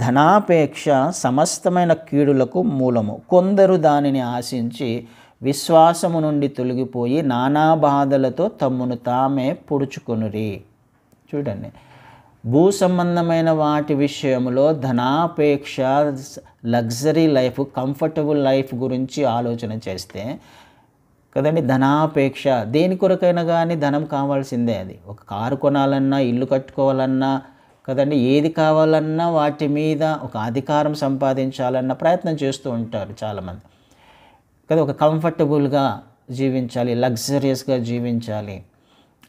ధనాపేక్ష సమస్తమైన కీడులకు మూలము. కొందరు దానిని ఆశించి విశ్వాసము నుండి తొలగిపోయి నానా బాధలతో తమ్మును తామే పొడుచుకొనురి. చూడండి, భూ సంబంధమైన వాటి విషయంలో ధనాపేక్ష, లగ్జరీ లైఫ్, కంఫర్టబుల్ లైఫ్ గురించి ఆలోచన చేస్తే కదండి, ధనాపేక్ష దేని కొరకైనా కానీ ధనం కావాల్సిందే. అది ఒక కారు కొనాలన్నా, ఇల్లు కట్టుకోవాలన్నా కదండి, ఏది కావాలన్నా వాటి మీద ఒక అధికారం సంపాదించాలన్న ప్రయత్నం చేస్తూ ఉంటారు చాలామంది కదా. ఒక కంఫర్టబుల్గా జీవించాలి, లగ్జరియస్గా జీవించాలి.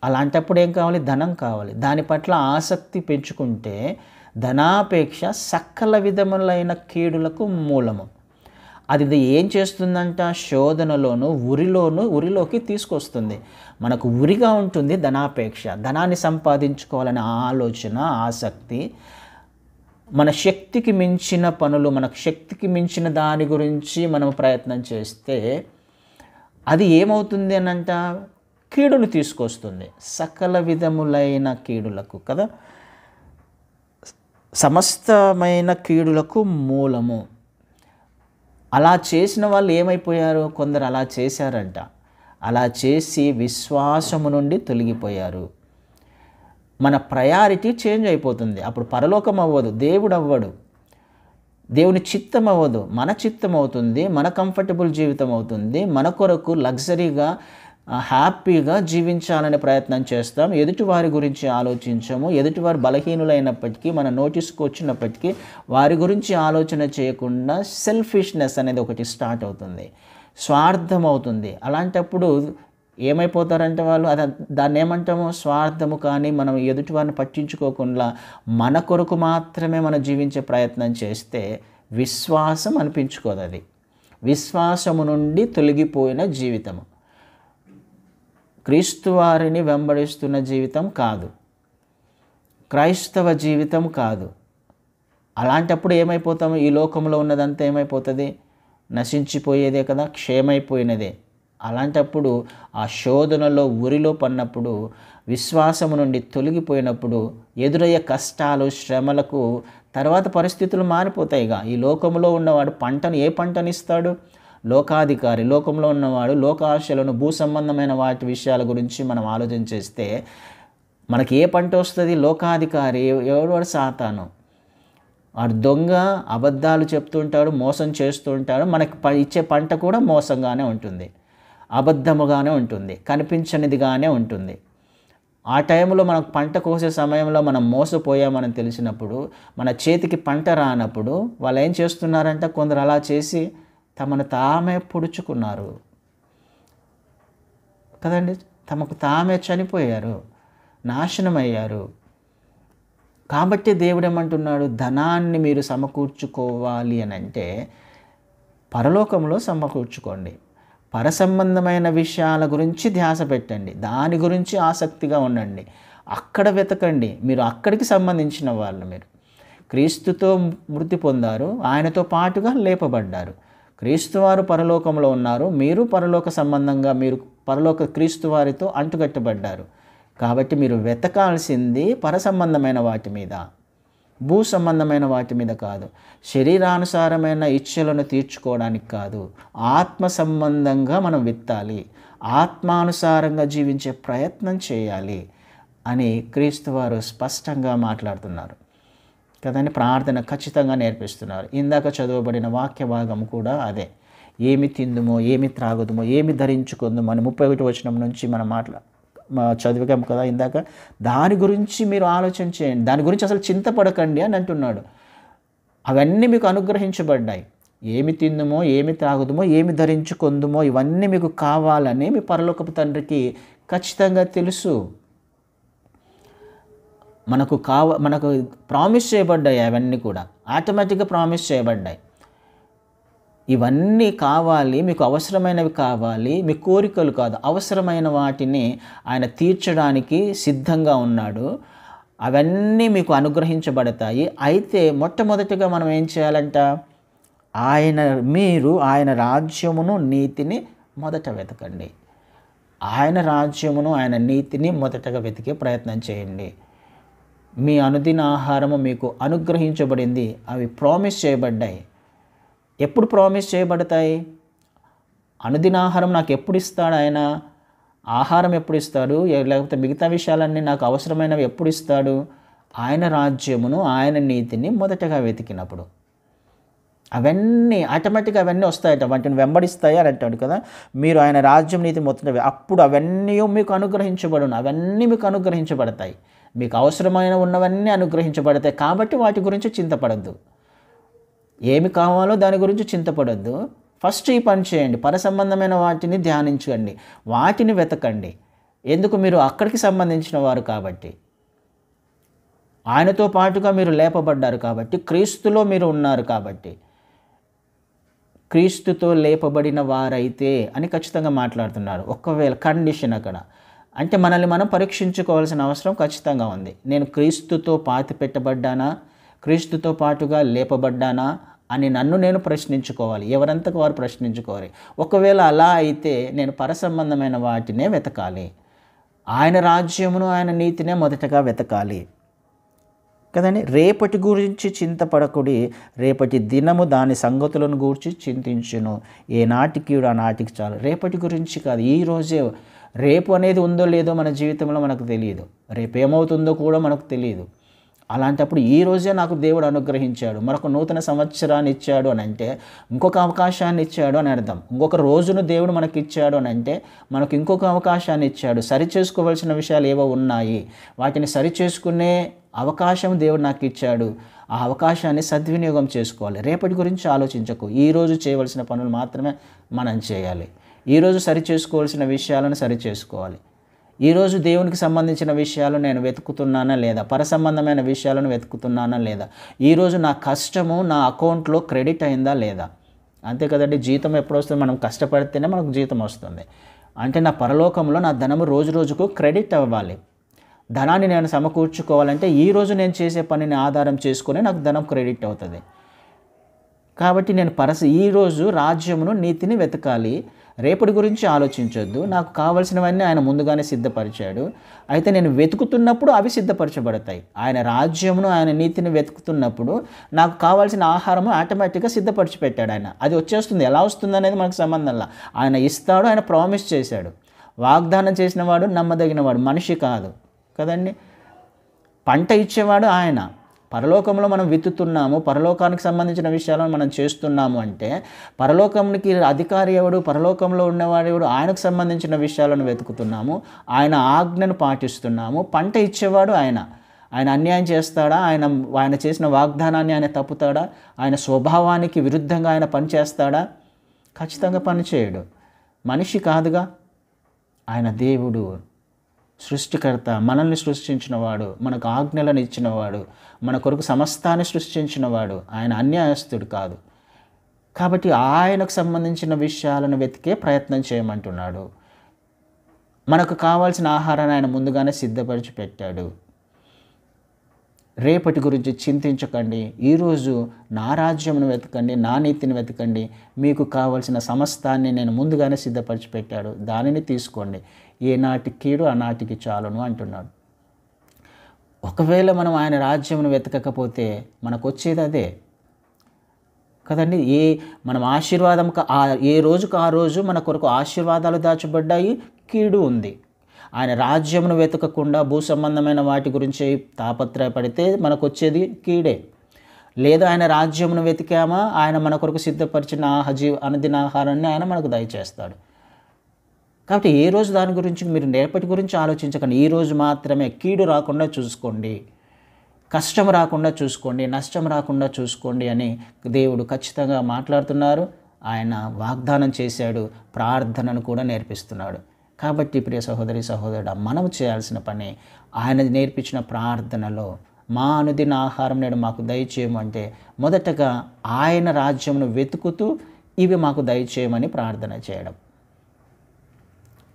అలాంటప్పుడు ఏం కావాలి, ధనం కావాలి. దాని పట్ల ఆసక్తి పెంచుకుంటే ధనాపేక్ష సకల విధములైన కీడులకు మూలము. అది ఏం చేస్తుందంట, శోధనలోను, ఉరిలోకి తీసుకొస్తుంది. మనకు ఉరిగా ఉంటుంది ధనాపేక్ష, ధనాన్ని సంపాదించుకోవాలనే ఆలోచన, ఆసక్తి, మన శక్తికి మించిన పనులు, మనకు శక్తికి మించిన దాని గురించి మనం ప్రయత్నం చేస్తే అది ఏమవుతుంది అనంట, కీడును తీసుకొస్తుంది, సకల విధములైన కీడులకు కదా, సమస్తమైన కీడులకు మూలము. అలా చేసిన వాళ్ళు ఏమైపోయారు, కొందరు అలా చేశారంట, అలా చేసి విశ్వాసము నుండి తొలగిపోయారు. మన ప్రయారిటీ చేంజ్ అయిపోతుంది. అప్పుడు పరలోకం అవ్వదు, దేవుడు అవ్వడు, దేవుని చిత్తం అవ్వదు, మన చిత్తం అవుతుంది, మన కంఫర్టబుల్ జీవితం అవుతుంది. మన కొరకు లగ్జరీగా, హ్యాపీగా జీవించాలనే ప్రయత్నం చేస్తాం. ఎదుటివారి గురించి ఆలోచించము. ఎదుటివారు బలహీనులైనప్పటికీ, మన నోటీస్కి వచ్చినప్పటికీ వారి గురించి ఆలోచన చేయకుండా సెల్ఫిష్నెస్ అనేది ఒకటి స్టార్ట్ అవుతుంది, స్వార్థం అవుతుంది. అలాంటప్పుడు ఏమైపోతారంటే వాళ్ళు, దాన్ని ఏమంటాము, స్వార్థము. కానీ మనం ఎదుటివారిని పట్టించుకోకుండా మన కొరకు మాత్రమే మనం జీవించే ప్రయత్నం చేస్తే విశ్వాసం అనిపించుకోదు. అది విశ్వాసము నుండి తొలగిపోయిన జీవితము, క్రీస్తు వారిని వెంబడిస్తున్న జీవితం కాదు, క్రైస్తవ జీవితం కాదు. అలాంటప్పుడు ఏమైపోతాము, ఈ లోకంలో ఉన్నదంతా ఏమైపోతుంది, నశించిపోయేదే కదా, క్షేమైపోయినదే. అలాంటప్పుడు ఆ శోధనలో, ఉరిలో పడినప్పుడు, విశ్వాసము నుండి తొలగిపోయినప్పుడు ఎదురయ్యే కష్టాలు, శ్రమలకు తర్వాత పరిస్థితులు మారిపోతాయిగా. ఈ లోకంలో ఉన్నవాడు ఏ పంటనిస్తాడు, లోకాధికారి. లోకంలో ఉన్నవాడు లోకాశలను, భూ సంబంధమైన వాటి విషయాల గురించి మనం ఆలోచన చేస్తే మనకి ఏ పంట వస్తుంది, లోకాధికారి ఎవడు, సాతాను. వాడు దొంగ, అబద్ధాలు చెప్తూ ఉంటాడు, మోసం చేస్తూ ఉంటాడు. మనకి ఇచ్చే పంట కూడా మోసంగానే ఉంటుంది, అబద్ధముగానే ఉంటుంది, కనిపించనిదిగానే ఉంటుంది. ఆ టైంలో మనకు పంట కోసే సమయంలో మనం మోసపోయామని తెలిసినప్పుడు, మన చేతికి పంట రానప్పుడు వాళ్ళు ఏం చేస్తున్నారంటే, కొందరు అలా చేసి తమను తామే పొడుచుకున్నారు కదండి. తమకు తామే చనిపోయారు, నాశనమయ్యారు. కాబట్టి దేవుడు ఏమంటున్నాడు, ధనాన్ని మీరు సమకూర్చుకోవాలి అని అంటే పరలోకంలో సమకూర్చుకోండి. పరసంబంధమైన విషయాల గురించి ధ్యాస పెట్టండి, దాని గురించి ఆసక్తిగా ఉండండి, అక్కడ వెతకండి. మీరు అక్కడికి సంబంధించిన వాళ్ళు. మీరు క్రీస్తుతో మృతి పొందారు, ఆయనతో పాటుగా లేపబడ్డారు. క్రీస్తు వారు పరలోకంలో ఉన్నారు, మీరు పరలోక సంబంధంగా, మీరు పరలోక క్రీస్తు వారితో అంటుకట్టబడ్డారు. కాబట్టి మీరు వెతకాల్సింది పరసంబంధమైన వాటి మీద, భూ సంబంధమైన వాటి మీద కాదు. శరీరానుసారమైన ఇచ్ఛలను తీర్చుకోవడానికి కాదు, ఆత్మ సంబంధంగా మనం విత్తాలి, ఆత్మానుసారంగా జీవించే ప్రయత్నం చేయాలి అని క్రీస్తు వారు స్పష్టంగా మాట్లాడుతున్నారు కదండి. ప్రార్థన ఖచ్చితంగా నేర్పిస్తున్నారు. ఇందాక చదవబడిన వాక్య భాగం కూడా అదే. ఏమి తిందుమో, ఏమి త్రాగుదుమో, ఏమి ధరించుకుందుమో అని 31 వచనం నుంచి మనం చదివాం కదా ఇందాక. దాని గురించి మీరు ఆలోచన చేయండి, దాని గురించి అసలు చింతపడకండి అని అంటున్నాడు. అవన్నీ మీకు అనుగ్రహించబడ్డాయి. ఏమి తిందుమో, ఏమి త్రాగుదుమో, ఏమి ధరించుకుందుమో ఇవన్నీ మీకు కావాలని మీ పరలోకపు తండ్రికి ఖచ్చితంగా తెలుసు. మనకు ప్రామిస్ చేయబడ్డాయి, అవన్నీ కూడా ఆటోమేటిక్గా ప్రామిస్ చేయబడ్డాయి. ఇవన్నీ కావాలి, మీకు అవసరమైనవి కావాలి, మీ కోరికలు కాదు, అవసరమైన వాటిని ఆయన తీర్చడానికి సిద్ధంగా ఉన్నాడు. అవన్నీ మీకు అనుగ్రహించబడతాయి. అయితే మొట్టమొదటిగా మనం ఏం చేయాలంట, ఆయన రాజ్యమును నీతిని మొదట వెతకండి. ఆయన రాజ్యమును, ఆయన నీతిని మొదటగా వెతికే ప్రయత్నం చేయండి. మీ అనుదిన ఆహారము మీకు అనుగ్రహించబడింది, అవి ప్రామిస్ చేయబడ్డాయి. ఎప్పుడు ప్రామిస్ చేయబడతాయి? అనుదిన ఆహారం నాకు ఎప్పుడు ఇస్తాడు ఆయన? ఆహారం ఎప్పుడు ఇస్తాడు? లేకపోతే మిగతా విషయాలన్నీ నాకు అవసరమైనవి ఎప్పుడు ఇస్తాడు? ఆయన రాజ్యమును, ఆయన నీతిని మొదటగా వెతికినప్పుడు అవన్నీ ఆటోమేటిక్గా అవన్నీ వస్తాయట, వాటిని వెంబడిస్తాయి అని అంటాడు కదా. మీరు ఆయన రాజ్యం, నీతి మొదట, అప్పుడు అవన్నీ మీకు అనుగ్రహించబడును, అవన్నీ మీకు అనుగ్రహించబడతాయి. మీకు అవసరమైన ఉన్నవన్నీ అనుగ్రహించబడతాయి. కాబట్టి వాటి గురించి చింతపడద్దు. ఏమి కావాలో దాని గురించి చింతపడద్దు. ఫస్ట్ ఈ పని చేయండి, పరసంబంధమైన వాటిని ధ్యానించండి, వాటిని వెతకండి. ఎందుకు? మీరు అక్కడికి సంబంధించిన వారు కాబట్టి, ఆయనతో పాటుగా మీరు లేపబడ్డారు కాబట్టి, క్రీస్తులో మీరు ఉన్నారు కాబట్టి. క్రీస్తుతో లేపబడిన వారైతే అని ఖచ్చితంగా మాట్లాడుతున్నారు. ఒకవేళ కండిషన్ అక్కడ అంటే మనల్ని మనం పరీక్షించుకోవాల్సిన అవసరం ఖచ్చితంగా ఉంది. నేను క్రీస్తుతో పాతి పెట్టబడ్డానా, క్రీస్తుతో పాటుగా లేపబడ్డానా అని నన్ను నేను ప్రశ్నించుకోవాలి. ఎవరంతకు వారు ప్రశ్నించుకోవాలి. ఒకవేళ అలా అయితే నేను పరసంబంధమైన వాటినే వెతకాలి, ఆయన రాజ్యమును, ఆయన నీతినే మొదటగా వెతకాలి కదండి. రేపటి గురించి చింతపడకుడి, రేపటి దినము దాని సంగతులను గూర్చి చింతించును. ఏ నాటికి ఆ నాటికి చాలు. రేపటి గురించి కాదు, ఈరోజే. రేపు అనేది ఉందో లేదో మన జీవితంలో మనకు తెలియదు, రేపు ఏమవుతుందో కూడా మనకు తెలియదు. అలాంటప్పుడు ఈరోజే నాకు దేవుడు అనుగ్రహించాడు, మరొక నూతన సంవత్సరాన్ని ఇచ్చాడు అని అంటే ఇంకొక అవకాశాన్ని ఇచ్చాడు అని అర్థం. ఇంకొక రోజును దేవుడు మనకి ఇచ్చాడు అని అంటే మనకు ఇంకొక అవకాశాన్ని ఇచ్చాడు. సరిచేసుకోవాల్సిన విషయాలు ఏవో ఉన్నాయి, వాటిని సరిచేసుకునే అవకాశం దేవుడు నాకు ఇచ్చాడు. ఆ అవకాశాన్ని సద్వినియోగం చేసుకోవాలి. రేపటి గురించి ఆలోచించకు, ఈరోజు చేయవలసిన పనులు మాత్రమే మనం చేయాలి. ఈరోజు సరిచేసుకోవాల్సిన విషయాలను సరిచేసుకోవాలి. ఈరోజు దేవునికి సంబంధించిన విషయాలు నేను వెతుకుతున్నానా లేదా, పరసంబంధమైన విషయాలను వెతుకుతున్నానా లేదా, ఈరోజు నా కష్టము నా అకౌంట్లో క్రెడిట్ అయిందా లేదా. అంతే కదండి, జీతం ఎప్పుడు వస్తుంది? మనం కష్టపడితేనే మనకు జీతం వస్తుంది. అంటే నా పరలోకంలో నా ధనము రోజు రోజుకు క్రెడిట్ అవ్వాలి. ధనాన్ని నేను సమకూర్చుకోవాలంటే ఈరోజు నేను చేసే పనిని ఆధారం చేసుకొని నాకు ధనం క్రెడిట్ అవుతుంది. కాబట్టి నేను ఈరోజు రాజ్యమును, నీతిని వెతకాలి. రేపటి గురించి ఆలోచించొద్దు. నాకు కావలసినవన్నీ ఆయన ముందుగానే సిద్ధపరిచాడు. అయితే నేను వెతుకుతున్నప్పుడు అవి సిద్ధపరచబడతాయి. ఆయన రాజ్యమును, ఆయన నీతిని వెతుకుతున్నప్పుడు నాకు కావాల్సిన ఆహారము ఆటోమేటిక్గా సిద్ధపరిచి పెట్టాడు ఆయన. అది వచ్చేస్తుంది. ఎలా వస్తుంది అనేది మనకు సంబంధంలా. ఆయన ఇస్తాడు, ఆయన ప్రామిస్ చేశాడు. వాగ్దానం చేసిన వాడు నమ్మదగినవాడు, మనిషి కాదు కదండి. పంట ఇచ్చేవాడు ఆయన, పరలోకంలో మనం విత్తుతున్నాము, పరలోకానికి సంబంధించిన విషయాలను మనం చేస్తున్నాము అంటే పరలోకానికి అధికారి ఎవడు, పరలోకంలో ఉన్నవాడు ఎవడు, ఆయనకు సంబంధించిన విషయాలను వెతుకుతున్నాము, ఆయన ఆజ్ఞను పాటిస్తున్నాము. పంట ఇచ్చేవాడు ఆయన. ఆయన అన్యాయం చేస్తాడా? ఆయన చేసిన వాగ్దానాన్ని ఆయన తప్పుతాడా? ఆయన స్వభావానికి విరుద్ధంగా ఆయన పని చేస్తాడా? ఖచ్చితంగా పని చేయడు. మనిషి కాదుగా, ఆయన దేవుడు, సృష్టికర్త, మనల్ని సృష్టించినవాడు, మనకు ఆజ్ఞలను ఇచ్చినవాడు, మన కొరకు సమస్తాన్ని సృష్టించినవాడు. ఆయన అన్యాయస్తుడు కాదు. కాబట్టి ఆయనకు సంబంధించిన విషయాలను వెతికే ప్రయత్నం చేయమంటున్నాడు. మనకు కావాల్సిన ఆహారాన్ని ఆయన ముందుగానే సిద్ధపరిచి పెట్టాడు. రేపటి గురించి చింతించకండి, ఈరోజు నా రాజ్యమును వెతకండి, నా నీతిని వెతకండి, మీకు కావలసిన సమస్తాన్ని నేను ముందుగానే సిద్ధపరిచి పెట్టాడు, దానిని తీసుకోండి, ఏనాటి కీడు ఆనాటికి చాలును అంటున్నాడు. ఒకవేళ మనం ఆయన రాజ్యమును వెతకకపోతే మనకు వచ్చేది అదే కదండి. మనం ఆశీర్వాదం ఏ రోజుకు ఆ రోజు మన కొరకు ఆశీర్వాదాలు దాచబడ్డాయి, కీడు ఉంది. ఆయన రాజ్యమును వెతకకుండా భూ సంబంధమైన వాటి గురించి తాపత్రయపడితే మనకు వచ్చేది కీడే. లేదా ఆయన రాజ్యమును వెతికామా, ఆయన మన కొరకు సిద్ధపరిచిన అనుదిన ఆహారాన్ని ఆయన మనకు దయచేస్తాడు. కాబట్టి ఏ రోజు దాని గురించి మీరు రేపటి గురించి ఆలోచించకండి. ఈ రోజు మాత్రమే కీడు రాకుండా చూసుకోండి, కష్టం రాకుండా చూసుకోండి, నష్టం రాకుండా చూసుకోండి అని దేవుడు ఖచ్చితంగా మాట్లాడుతున్నారు. ఆయన వాగ్దానం చేశాడు, ప్రార్థనను కూడా నేర్పిస్తున్నాడు. కాబట్టి ప్రియ సహోదరి సహోదరుడా, మనం చేయాల్సిన పని ఆయన నేర్పించిన ప్రార్థనలో మా అనుదిన ఆహారం నేడు మాకు దయచేయమంటే మొదటగా ఆయన రాజ్యమును వెతుకుతూ ఇవి మాకు దయచేయమని ప్రార్థన చేయడం.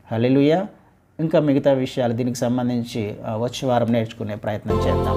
హల్లెలూయా. ఇంకా మిగతా విషయాలు దీనికి సంబంధించి వచ్చే వారం నేర్చుకునే ప్రయత్నం చేద్దాం.